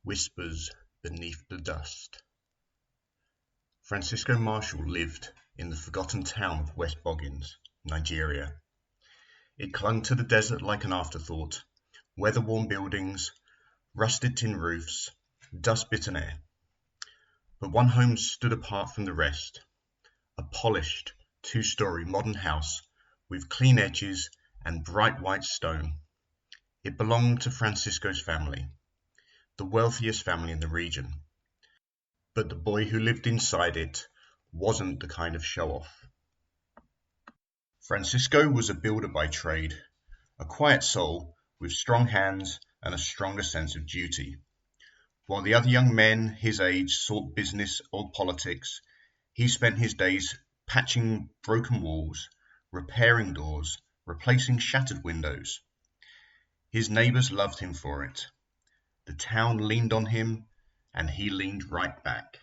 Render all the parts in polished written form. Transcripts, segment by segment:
Whispers beneath the dust. Francisco Marshall lived in the forgotten town of West Boggins, Nigeria. It clung to the desert like an afterthought, weather-worn buildings, rusted tin roofs, dust-bitten air. But one home stood apart from the rest, a polished, two-story modern house with clean edges and bright white stone. It belonged to Francisco's family, the wealthiest family in the region. But the boy who lived inside it wasn't the kind of show-off. Francisco was a builder by trade, a quiet soul with strong hands and a stronger sense of duty. While the other young men his age sought business or politics, he spent his days patching broken walls, repairing doors, replacing shattered windows. His neighbors loved him for it. The town leaned on him, and he leaned right back.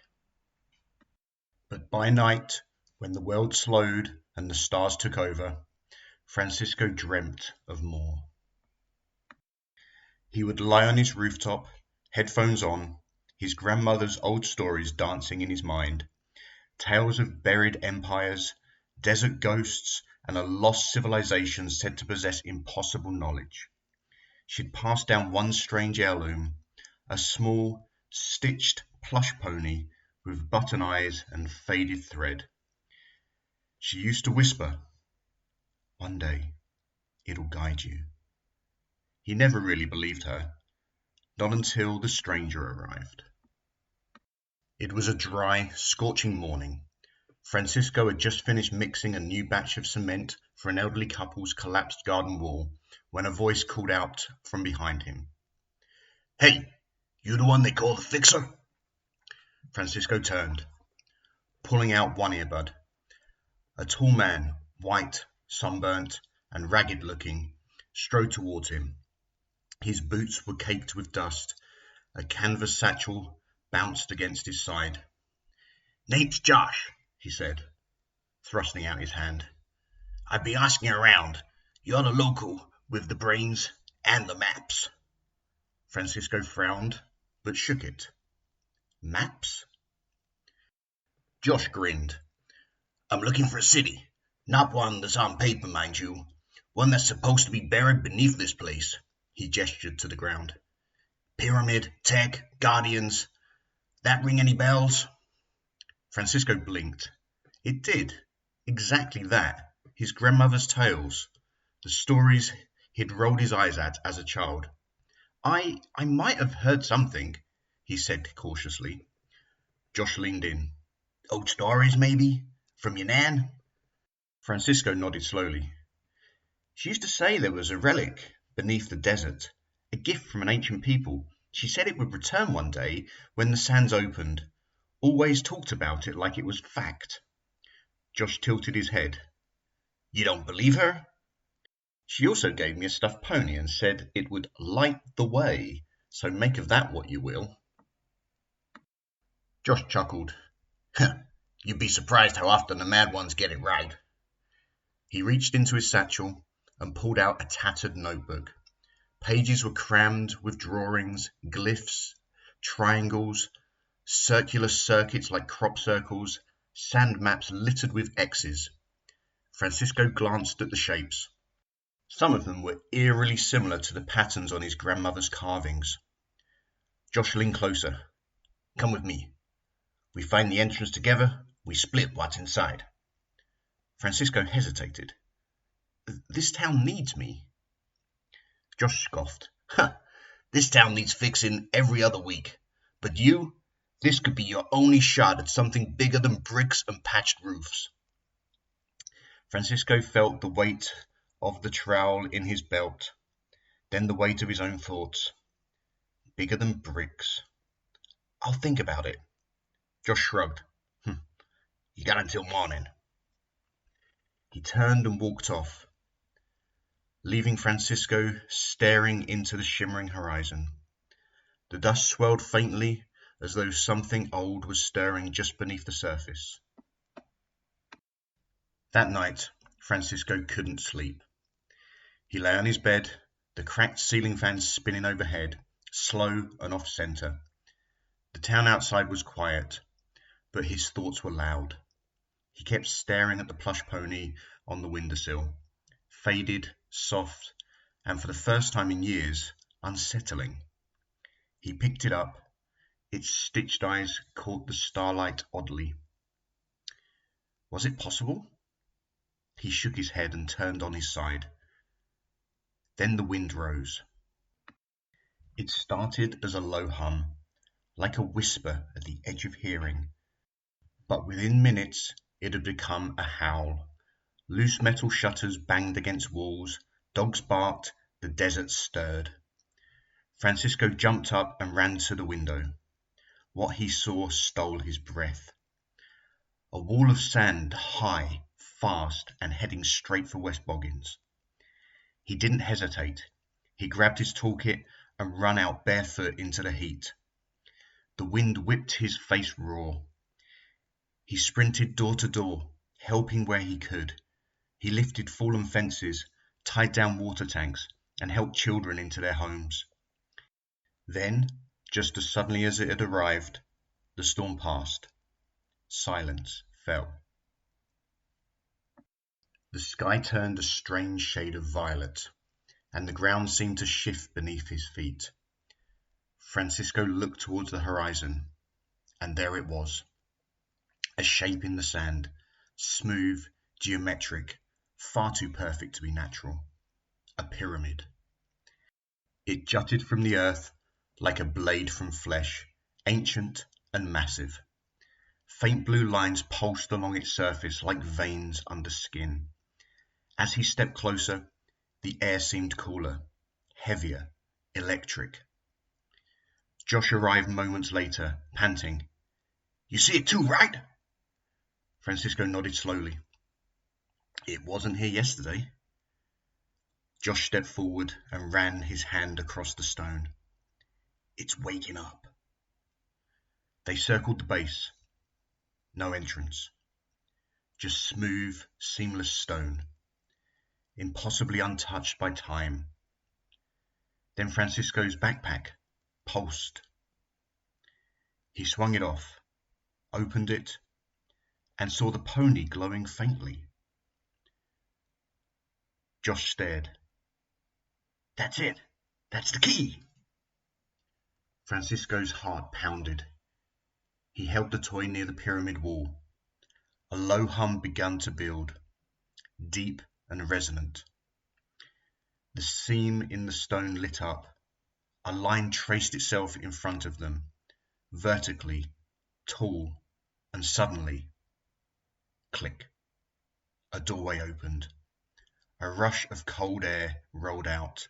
But by night, when the world slowed and the stars took over, Francisco dreamt of more. He would lie on his rooftop, headphones on, his grandmother's old stories dancing in his mind, tales of buried empires, desert ghosts, and a lost civilization said to possess impossible knowledge. She'd passed down one strange heirloom, a small, stitched plush pony with button eyes and faded thread. She used to whisper, "One day, it'll guide you." He never really believed her, not until the stranger arrived. It was a dry, scorching morning. Francisco had just finished mixing a new batch of cement for an elderly couple's collapsed garden wall when a voice called out from behind him. "Hey, you the one they call the fixer?" Francisco turned, pulling out one earbud. A tall man, white, sunburnt, and ragged-looking, strode towards him. His boots were caked with dust. A canvas satchel bounced against his side. "Name's Josh," he said, thrusting out his hand. "I've been asking around. You're the local with the brains and the maps." Francisco frowned, but shook it. "Maps?" Josh grinned. "I'm looking for a city. Not one that's on paper, mind you. One that's supposed to be buried beneath this place." He gestured to the ground. "Pyramid, tech, guardians. That ring any bells?" Francisco blinked. It did. Exactly that. His grandmother's tales. The stories he'd rolled his eyes at as a child. I might have heard something," he said cautiously. Josh leaned in. "Old stories, maybe? From your nan?" Francisco nodded slowly. "She used to say there was a relic beneath the desert, a gift from an ancient people. She said it would return one day when the sands opened. Always talked about it like it was fact." Josh tilted his head. "You don't believe her?" "She also gave me a stuffed pony and said it would light the way, so make of that what you will." Josh chuckled. "You'd be surprised how often the mad ones get it right." He reached into his satchel and pulled out a tattered notebook. Pages were crammed with drawings, glyphs, triangles, circular circuits like crop circles, sand maps littered with X's. Francisco glanced at the shapes. Some of them were eerily similar to the patterns on his grandmother's carvings. Josh leaned closer. "Come with me. We find the entrance together, we split what's inside." Francisco hesitated. "This town needs me." Josh scoffed. "This town needs fixing every other week. But you, this could be your only shot at something bigger than bricks and patched roofs." Francisco felt the weight of the trowel in his belt, then the weight of his own thoughts. Bigger than bricks. "I'll think about it." Josh shrugged. "You got until morning." He turned and walked off, leaving Francisco staring into the shimmering horizon. The dust swirled faintly as though something old was stirring just beneath the surface. That night, Francisco couldn't sleep. He lay on his bed, the cracked ceiling fan spinning overhead, slow and off-center. The town outside was quiet, but his thoughts were loud. He kept staring at the plush pony on the windowsill, faded, soft, and for the first time in years, unsettling. He picked it up. Its stitched eyes caught the starlight oddly. Was it possible? He shook his head and turned on his side. Then the wind rose. It started as a low hum, like a whisper at the edge of hearing, but within minutes it had become a howl. Loose metal shutters banged against walls, dogs barked, the desert stirred. Francisco jumped up and ran to the window. What he saw stole his breath. A wall of sand, high, fast, and heading straight for West Boggins. He didn't hesitate. He grabbed his toolkit and ran out barefoot into the heat. The wind whipped his face raw. He sprinted door to door, helping where he could. He lifted fallen fences, tied down water tanks, and helped children into their homes. Then, just as suddenly as it had arrived, the storm passed. Silence fell. The sky turned a strange shade of violet, and the ground seemed to shift beneath his feet. Francisco looked towards the horizon, and there it was. A shape in the sand, smooth, geometric, far too perfect to be natural. A pyramid. It jutted from the earth like a blade from flesh, ancient and massive. Faint blue lines pulsed along its surface like veins under skin. As he stepped closer, the air seemed cooler, heavier, electric. Josh arrived moments later, panting. "You see it too, right?" Francisco nodded slowly. "It wasn't here yesterday." Josh stepped forward and ran his hand across the stone. "It's waking up." They circled the base. No entrance. Just smooth, seamless stone, impossibly untouched by time. Then Francisco's backpack pulsed. He swung it off, opened it, and saw the pony glowing faintly. Josh stared. "That's it. That's the key." Francisco's heart pounded. He held the toy near the pyramid wall. A low hum began to build, deep and resonant. The seam in the stone lit up. A line traced itself in front of them, vertically, tall, and suddenly, click. A doorway opened. A rush of cold air rolled out.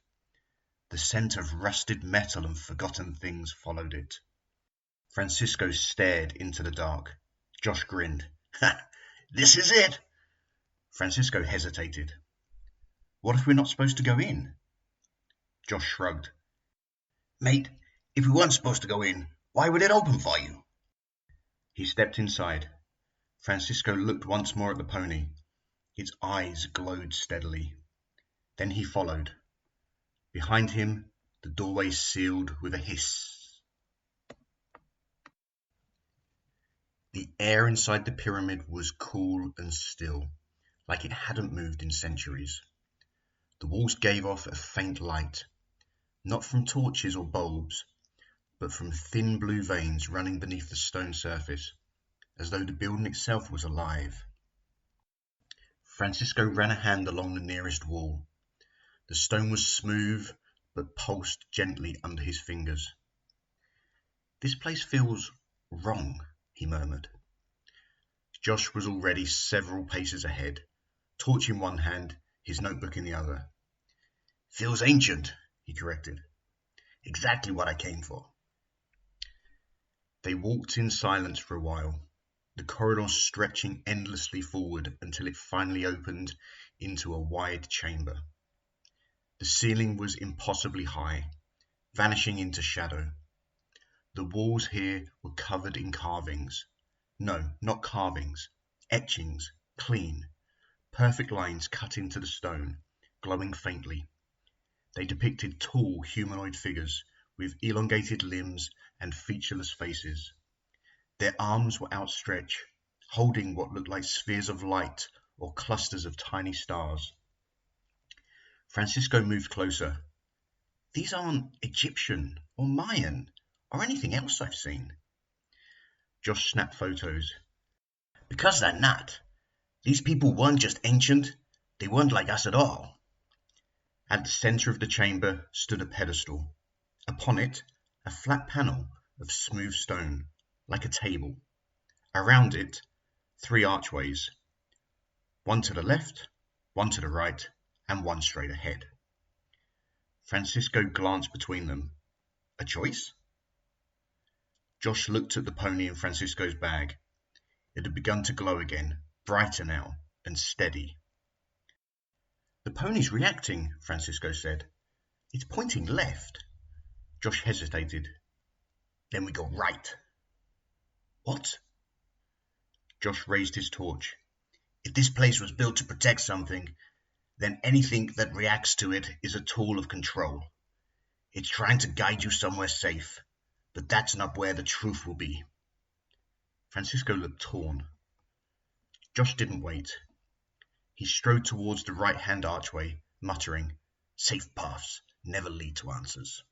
The scent of rusted metal and forgotten things followed it. Francisco stared into the dark. Josh grinned. "Ha! This is it!" Francisco hesitated. "What if we're not supposed to go in?" Josh shrugged. "Mate, if we weren't supposed to go in, why would it open for you?" He stepped inside. Francisco looked once more at the pony. Its eyes glowed steadily. Then he followed. Behind him, the doorway sealed with a hiss. The air inside the pyramid was cool and still, like it hadn't moved in centuries. The walls gave off a faint light, not from torches or bulbs, but from thin blue veins running beneath the stone surface, as though the building itself was alive. Francisco ran a hand along the nearest wall. The stone was smooth, but pulsed gently under his fingers. "This place feels wrong," he murmured. Josh was already several paces ahead, torch in one hand, his notebook in the other. "Feels ancient," he corrected. "Exactly what I came for." They walked in silence for a while, the corridor stretching endlessly forward until it finally opened into a wide chamber. The ceiling was impossibly high, vanishing into shadow. The walls here were covered in carvings. No, not carvings. Etchings, clean, perfect lines cut into the stone, glowing faintly. They depicted tall humanoid figures with elongated limbs and featureless faces. Their arms were outstretched, holding what looked like spheres of light or clusters of tiny stars. Francisco moved closer. These aren't Egyptian or Mayan or anything else I've seen. Josh snapped photos. Because they're not. These people weren't just ancient, they weren't like us at all. At the center of the chamber stood a pedestal. Upon it, a flat panel of smooth stone, like a table. Around it, 3 archways. One to the left, one to the right, and one straight ahead. Francisco glanced between them. A choice? Josh looked at the pony in Francisco's bag. It had begun to glow again, brighter now, and steady. The pony's reacting, Francisco said. It's pointing left. Josh hesitated. Then we go right. What? Josh raised his torch. If this place was built to protect something, then anything that reacts to it is a tool of control. It's trying to guide you somewhere safe, but that's not where the truth will be. Francisco looked torn. Josh didn't wait. He strode towards the right-hand archway, muttering, "Safe paths never lead to answers."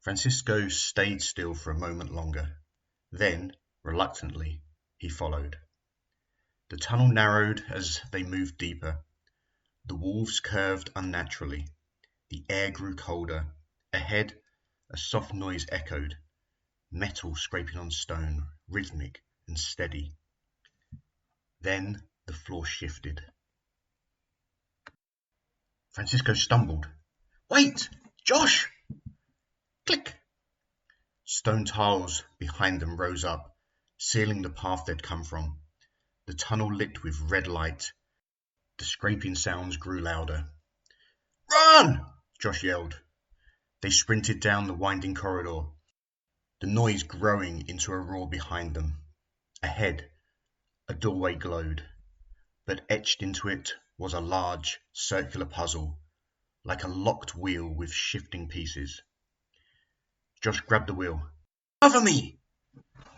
Francisco stayed still for a moment longer. Then, reluctantly, he followed. The tunnel narrowed as they moved deeper. The walls curved unnaturally. The air grew colder. Ahead, a soft noise echoed. Metal scraping on stone, rhythmic and steady. Then the floor shifted. Francisco stumbled. "Wait! Josh!" Click! Stone tiles behind them rose up, sealing the path they'd come from. The tunnel lit with red light. The scraping sounds grew louder. "Run!" Josh yelled. They sprinted down the winding corridor, the noise growing into a roar behind them. Ahead, a doorway glowed, but etched into it was a large, circular puzzle, like a locked wheel with shifting pieces. Josh grabbed the wheel. "Cover me!"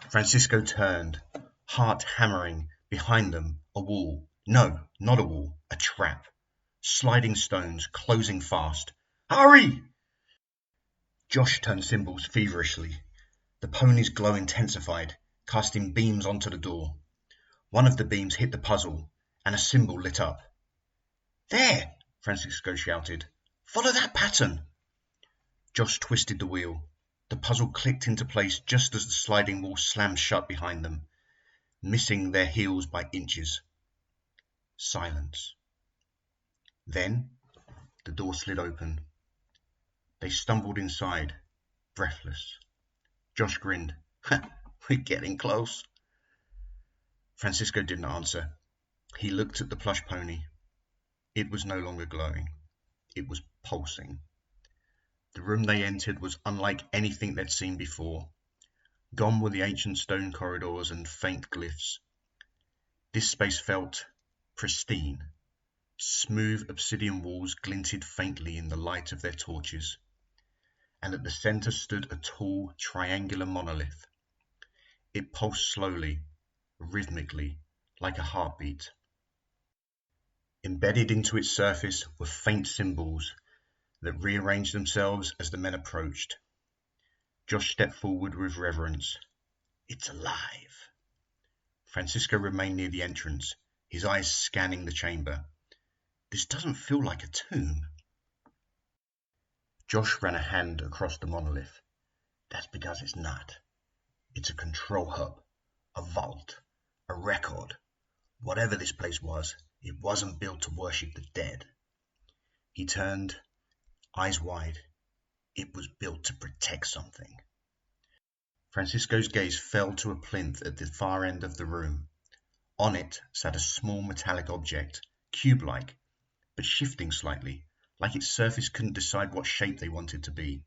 Francisco turned, heart hammering. Behind them, a wall. No, not a wall, a trap. Sliding stones, closing fast. "Hurry!" Josh turned symbols feverishly. The pony's glow intensified, casting beams onto the door. One of the beams hit the puzzle, and a symbol lit up. "There!" Francisco shouted. "Follow that pattern!" Josh twisted the wheel. The puzzle clicked into place just as the sliding wall slammed shut behind them, missing their heels by inches. Silence. Then the door slid open. They stumbled inside, breathless. Josh grinned. "We're getting close." Francisco didn't answer. He looked at the plush pony. It was no longer glowing. It was pulsing. The room they entered was unlike anything they'd seen before. Gone were the ancient stone corridors and faint glyphs. This space felt pristine. Smooth obsidian walls glinted faintly in the light of their torches, and at the center stood a tall, triangular monolith. It pulsed slowly, rhythmically, like a heartbeat. Embedded into its surface were faint symbols that rearranged themselves as the men approached. Josh stepped forward with reverence. "It's alive." Francisco remained near the entrance, his eyes scanning the chamber. "This doesn't feel like a tomb." Josh ran a hand across the monolith. "That's because it's not. It's a control hub, a vault, a record. Whatever this place was, it wasn't built to worship the dead." He turned, eyes wide. "It was built to protect something." Francisco's gaze fell to a plinth at the far end of the room. On it sat a small metallic object, cube-like, but shifting slightly, like its surface couldn't decide what shape they wanted to be.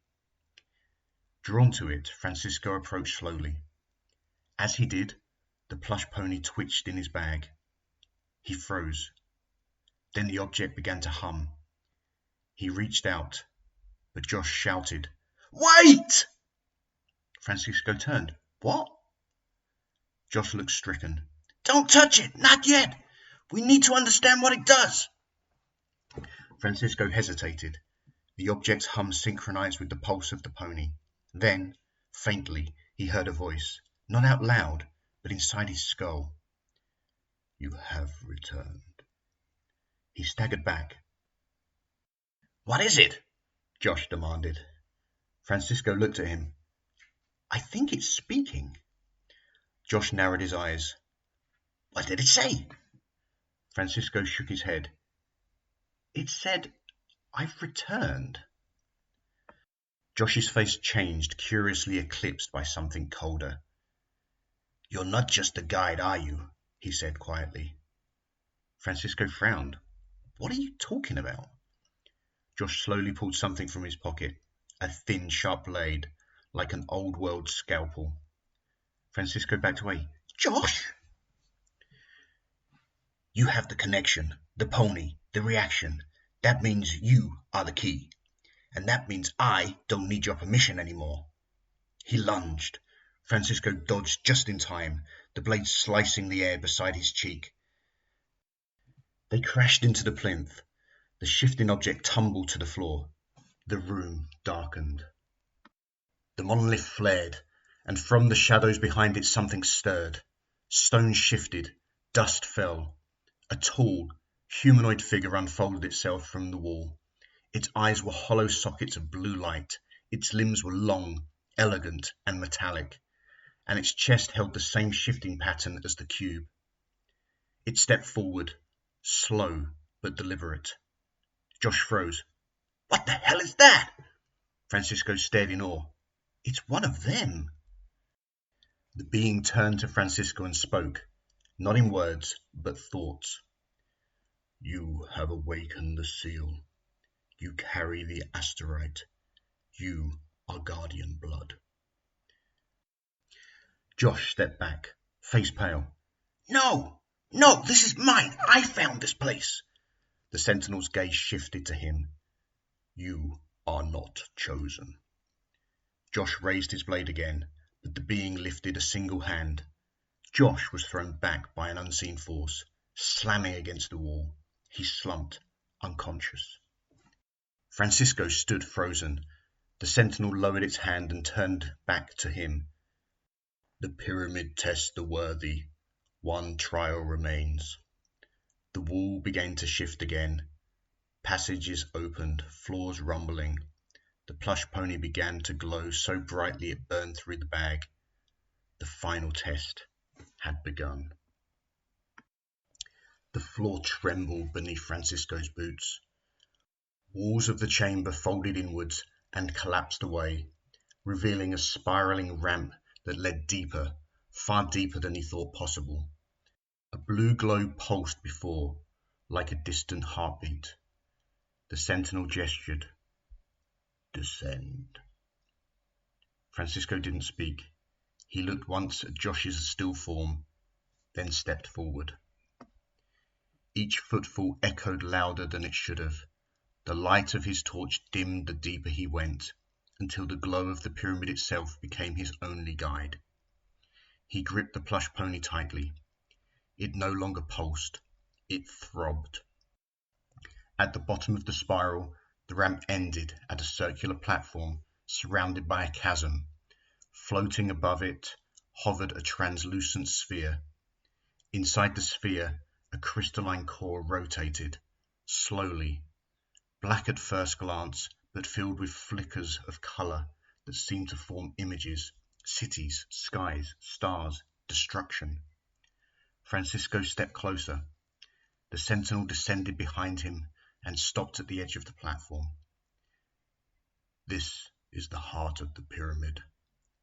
Drawn to it, Francisco approached slowly. As he did, the plush pony twitched in his bag. He froze. Then the object began to hum. He reached out, but Josh shouted, Wait! Francisco turned. What? Josh looked stricken. Don't touch it! Not yet! We need to understand what it does! Francisco hesitated. The object's hum synchronized with the pulse of the pony. Then, faintly, he heard a voice, not out loud, but inside his skull. You have returned. He staggered back. What is it? Josh demanded. Francisco looked at him. I think it's speaking. Josh narrowed his eyes. What did it say? Francisco shook his head. It said, I've returned. Josh's face changed, curiously eclipsed by something colder. You're not just a guide, are you? He said quietly. Francisco frowned. What are you talking about? Josh slowly pulled something from his pocket, a thin, sharp blade, like an old-world scalpel. Francisco backed away. Josh! You have the connection, the pony, the reaction. That means you are the key. And that means I don't need your permission anymore. He lunged. Francisco dodged just in time, the blade slicing the air beside his cheek. They crashed into the plinth. The shifting object tumbled to the floor. The room darkened. The monolith flared, and from the shadows behind it something stirred. Stone shifted, dust fell. A tall, humanoid figure unfolded itself from the wall. Its eyes were hollow sockets of blue light. Its limbs were long, elegant, and metallic, and its chest held the same shifting pattern as the cube. It stepped forward, slow but deliberate. Josh froze. What the hell is that? Francisco stared in awe. It's one of them. The being turned to Francisco and spoke, not in words, but thoughts. You have awakened the seal. You carry the asteroid. You are guardian blood. Josh stepped back, face pale. No, this is mine. I found this place. The sentinel's gaze shifted to him. You are not chosen. Josh raised his blade again, but the being lifted a single hand. Josh was thrown back by an unseen force, slamming against the wall. He slumped, unconscious. Francisco stood frozen. The sentinel lowered its hand and turned back to him. The pyramid tests the worthy. One trial remains. The wall began to shift again. Passages opened, floors rumbling. The plush pony began to glow so brightly it burned through the bag. The final test had begun. The floor trembled beneath Francisco's boots. Walls of the chamber folded inwards and collapsed away, revealing a spiraling ramp that led deeper, far deeper than he thought possible. A blue glow pulsed before, like a distant heartbeat. The sentinel gestured. Descend. Francisco didn't speak. He looked once at Josh's still form, then stepped forward. Each footfall echoed louder than it should have. The light of his torch dimmed the deeper he went, until the glow of the pyramid itself became his only guide. He gripped the plush pony tightly. It no longer pulsed. It throbbed. At the bottom of the spiral, the ramp ended at a circular platform surrounded by a chasm. Floating above it hovered a translucent sphere. Inside the sphere, a crystalline core rotated, slowly, black at first glance, but filled with flickers of color that seemed to form images, cities, skies, stars, destruction. Francisco stepped closer. The sentinel descended behind him and stopped at the edge of the platform. This is the heart of the pyramid,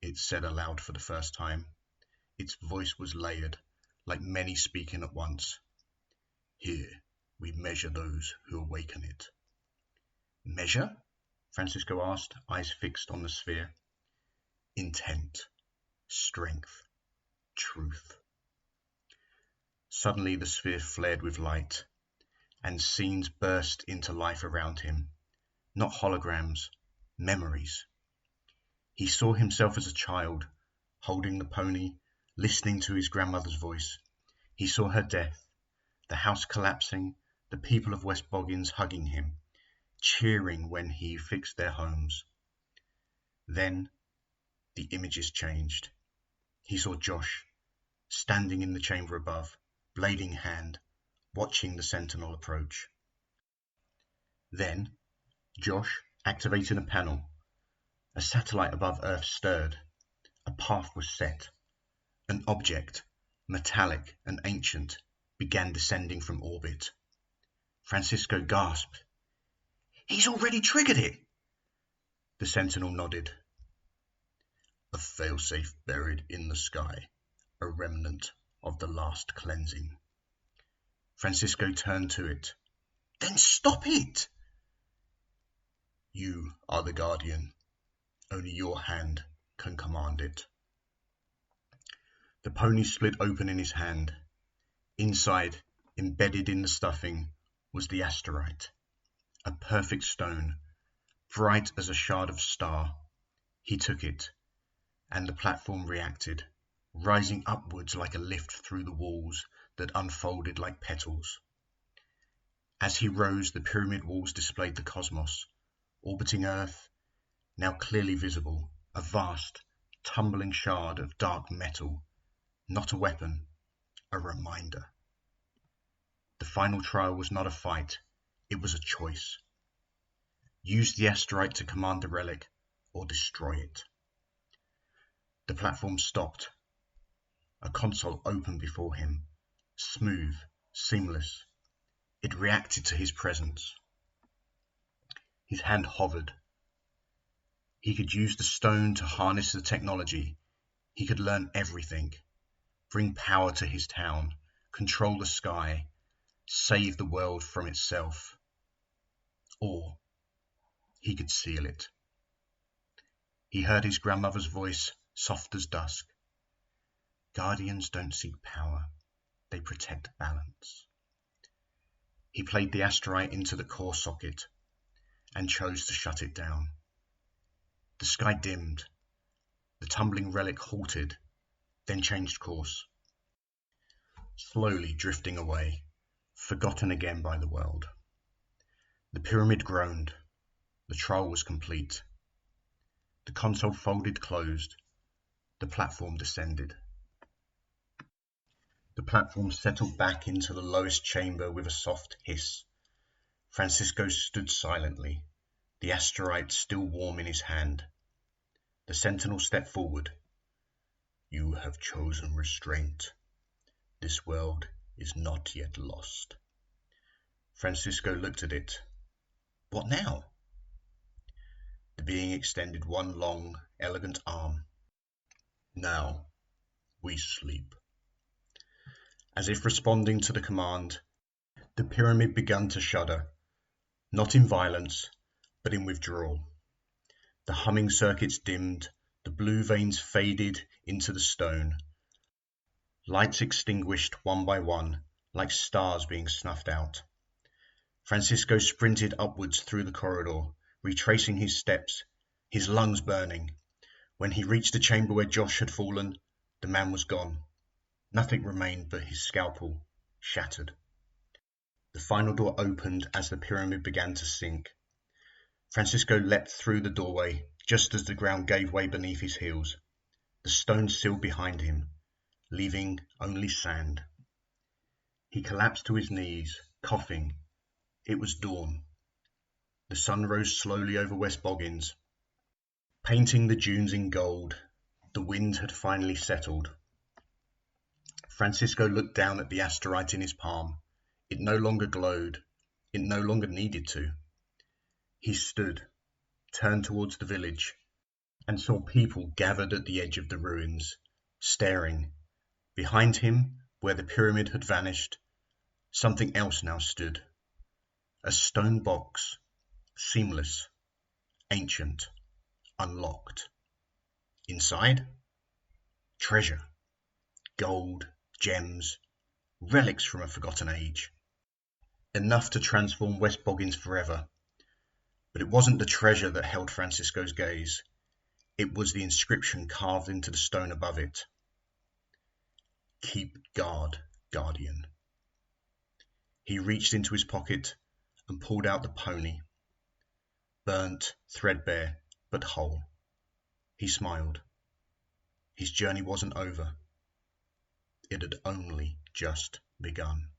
it said aloud for the first time. Its voice was layered, like many speaking at once. Here we measure those who awaken it. Measure? Francisco asked, eyes fixed on the sphere. Intent, strength, truth. Suddenly the sphere flared with light, and scenes burst into life around him. Not holograms, memories. He saw himself as a child, holding the pony, listening to his grandmother's voice. He saw her death, the house collapsing, the people of West Boggins hugging him, cheering when he fixed their homes. Then the images changed. He saw Josh, standing in the chamber above, blade in hand, watching the Sentinel approach. Then Josh activated a panel. A satellite above Earth stirred. A path was set. An object, metallic and ancient, began descending from orbit. Francisco gasped. "He's already triggered it!" The Sentinel nodded. "A failsafe buried in the sky, a remnant of the last cleansing." Francisco turned to it. "Then stop it!" "You are the Guardian. Only your hand can command it." The pony split open in his hand. Inside, embedded in the stuffing, was the asterite, a perfect stone, bright as a shard of star. He took it, and the platform reacted, rising upwards like a lift through the walls that unfolded like petals. As he rose, the pyramid walls displayed the cosmos, orbiting Earth, now clearly visible, a vast, tumbling shard of dark metal, not a weapon, a reminder. The final trial was not a fight, it was a choice. Use the asterite to command the relic, or destroy it. The platform stopped. A console opened before him, smooth, seamless. It reacted to his presence. His hand hovered. He could use the stone to harness the technology. He could learn everything, bring power to his town, control the sky, save the world from itself. Or he could seal it. He heard his grandmother's voice, soft as dusk. Guardians don't seek power, they protect balance. He played the asterite into the core socket and chose to shut it down. The sky dimmed. The tumbling relic halted, then changed course, slowly drifting away, forgotten again by the world. The pyramid groaned. The trial was complete. The console folded closed. The platform descended. The platform settled back into the lowest chamber with a soft hiss. Francisco stood silently, the asterite still warm in his hand. The Sentinel stepped forward. "You have chosen restraint. This world is not yet lost." Francisco looked at it. "What now?" The being extended one long, elegant arm. "Now we sleep." As if responding to the command, the pyramid began to shudder, not in violence, but in withdrawal. The humming circuits dimmed, the blue veins faded into the stone. Lights extinguished one by one, like stars being snuffed out. Francisco sprinted upwards through the corridor, retracing his steps, his lungs burning. When he reached the chamber where Josh had fallen, the man was gone. Nothing remained but his scalpel, shattered. The final door opened as the pyramid began to sink. Francisco leapt through the doorway, just as the ground gave way beneath his heels. The stone sealed behind him, leaving only sand. He collapsed to his knees, coughing. It was dawn. The sun rose slowly over West Boggins, painting the dunes in gold. The wind had finally settled. Francisco looked down at the asterite in his palm. It no longer glowed. It no longer needed to. He stood, turned towards the village, and saw people gathered at the edge of the ruins, staring. Behind him, where the pyramid had vanished, something else now stood. A stone box, seamless, ancient, unlocked. Inside, treasure, gold, gems, relics from a forgotten age. Enough to transform West Boggins forever. But it wasn't the treasure that held Francisco's gaze. It was the inscription carved into the stone above it. Keep guard, guardian. He reached into his pocket and pulled out the pony. Burnt, threadbare, but whole. He smiled. His journey wasn't over. It had only just begun.